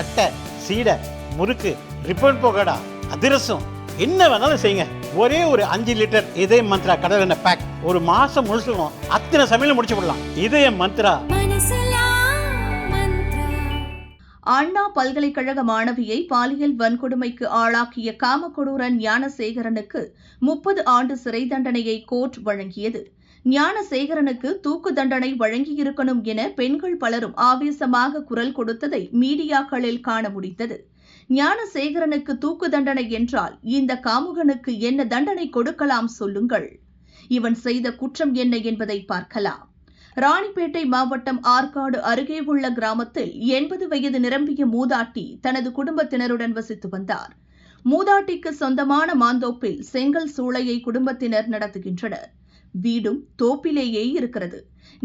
தட்டை, சீடை, முறுக்கு, ரிப்பன் பக்கோடா, அதிரசம், என்ன வேணாலும் செய்யுங்க. ஒரே ஒரு 5 லிட்டர் இதய மந்த்ரா கடல் எண்ணெய் பேக் ஒரு மாசம் முழுசுக்கும் அத்தனை சமையல் முடிச்சு விடலாம். இதய மந்த்ரா. அண்ணா பல்கலைக்கழக மாணவியை பாலியல் வன்கொடுமைக்கு ஆளாக்கிய காமக்கொடூரன் ஞானசேகரனுக்கு 30 ஆண்டு சிறை தண்டனையை கோர்ட் வழங்கியது. ஞானசேகரனுக்கு தூக்கு தண்டனை வழங்கியிருக்கணும் என பெண்கள் பலரும் ஆவேசமாக குரல் கொடுத்ததை மீடியாக்களில் காண முடிந்தது. ஞானசேகரனுக்கு தூக்கு தண்டனை என்றால் இந்த காமுகனுக்கு என்ன தண்டனை கொடுக்கலாம் சொல்லுங்கள். இவன் செய்த குற்றம் என்ன என்பதை பார்க்கலாம். ராணிப்பேட்டை மாவட்டம் ஆற்காடு அருகே உள்ள கிராமத்தில் 80 வயது நிரம்பிய மூதாட்டி தனது குடும்பத்தினருடன் வசித்து வந்தார். மூதாட்டிக்கு சொந்தமான மாந்தோப்பில் செங்கல் சூளையை குடும்பத்தினர் நடத்துகின்றனர். வீடும் தோப்பிலேயே இருக்கிறது.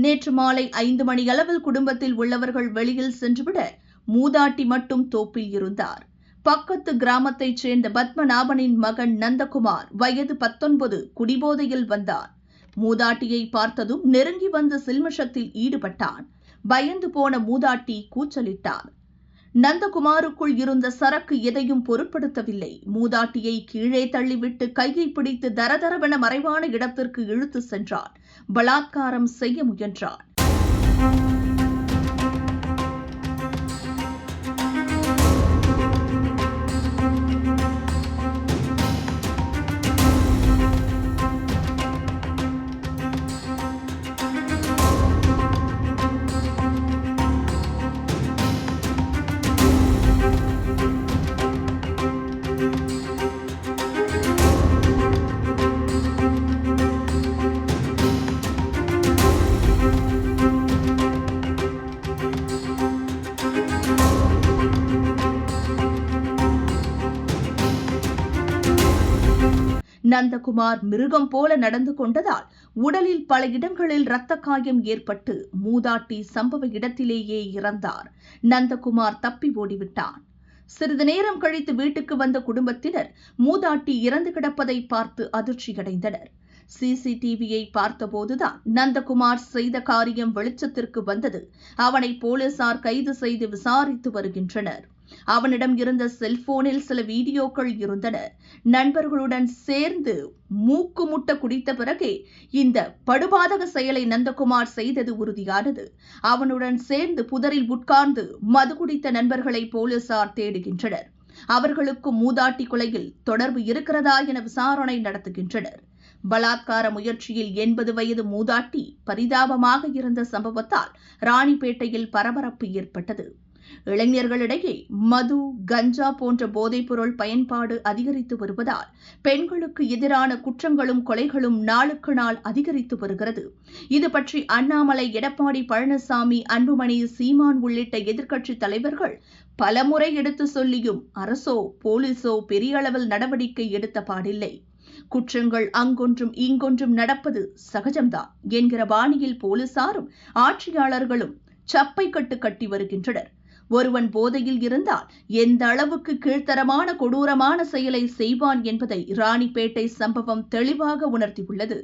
நேற்று மாலை 5 மணியளவில் குடும்பத்தில் உள்ளவர்கள் வெளியில் சென்றுவிட மூதாட்டி மட்டும் தோப்பில் இருந்தார். பக்கத்து கிராமத்தைச் சேர்ந்த பத்மநாபனின் மகன் நந்தகுமார் வயது 19 குடிபோதையில் வந்தார். மூதாட்டியை பார்த்ததும் நெருங்கி வந்து சில்மிஷத்தில் ஈடுபட்டான். பயந்து போன மூதாட்டி கூச்சலிட்டார். நந்தகுமாருக்குள் இருந்த சரக்கு எதையும் பொருட்படுத்தவில்லை. மூதாட்டியை கீழே தள்ளிவிட்டு கையை பிடித்து தரதரவென மறைவான இடத்திற்கு இழுத்து சென்றான். பலாத்காரம் செய்ய முயன்றான். நந்தகுமார் மிருகம் போல நடந்து கொண்டதால் உடலில் பல இடங்களில் இரத்த காயம் ஏற்பட்டு மூதாட்டி சம்பவ இடத்திலேயே இறந்தார். நந்தகுமார் தப்பி ஓடிவிட்டான். சிறிது நேரம் கழித்து வீட்டுக்கு வந்த குடும்பத்தினர் மூதாட்டி இறந்து கிடப்பதை பார்த்து அதிர்ச்சியடைந்தனர். சிசிடிவியை பார்த்தபோதுதான் நந்தகுமார் செய்த காரியம் வெளிச்சத்திற்கு வந்தது. அவனை போலீசார் கைது செய்து விசாரித்து வருகின்றனர். அவனிடம் இருந்த செல்போனில் சில வீடியோக்கள் இருந்தன. நண்பர்களுடன் சேர்ந்து மூக்கு முட்ட குடித்த பிறகே இந்த படுபாதக செயலை நந்தகுமார் செய்தது உறுதியானது. அவனுடன் சேர்ந்து புதரில் உட்கார்ந்து மது குடித்த நண்பர்களை போலீசார் தேடுகின்றனர். அவர்களுக்கு மூதாட்டி கொலையில் தொடர்பு இருக்கிறதா என விசாரணை நடத்துகின்றனர். பலாத்கார முயற்சியில் 80 வயது மூதாட்டி பரிதாபமாக இருந்த சம்பவத்தால் ராணிப்பேட்டையில் பரபரப்பு ஏற்பட்டது. இளைஞர்களிடையே மது, கஞ்சா போன்ற போதைப்பொருள் பயன்பாடு அதிகரித்து வருவதால் பெண்களுக்கு எதிரான குற்றங்களும் கொலைகளும் நாளுக்கு நாள் அதிகரித்து வருகிறது. இது பற்றி அண்ணாமலை, எடப்பாடி பழனிசாமி, அன்புமணி, சீமான் உள்ளிட்ட எதிர்க்கட்சி தலைவர்கள் பலமுறை எடுத்து சொல்லியும் அரசோ போலீசோ பெரிய அளவில் நடவடிக்கை எடுத்த பாடில்லை. குற்றங்கள் அங்கொன்றும் இங்கொன்றும் நடப்பது சகஜம்தான் என்கிற பாணியில் போலீசாரும் ஆட்சியாளர்களும் சப்பை கட்டு கட்டி வருகின்றனர். ஒருவன் போதையில் இருந்தால் எந்த அளவுக்கு கீழ்த்தரமான கொடூரமான செயலை செய்வான் என்பதை ராணிப்பேட்டை சம்பவம் தெளிவாக உணர்த்தியுள்ளது.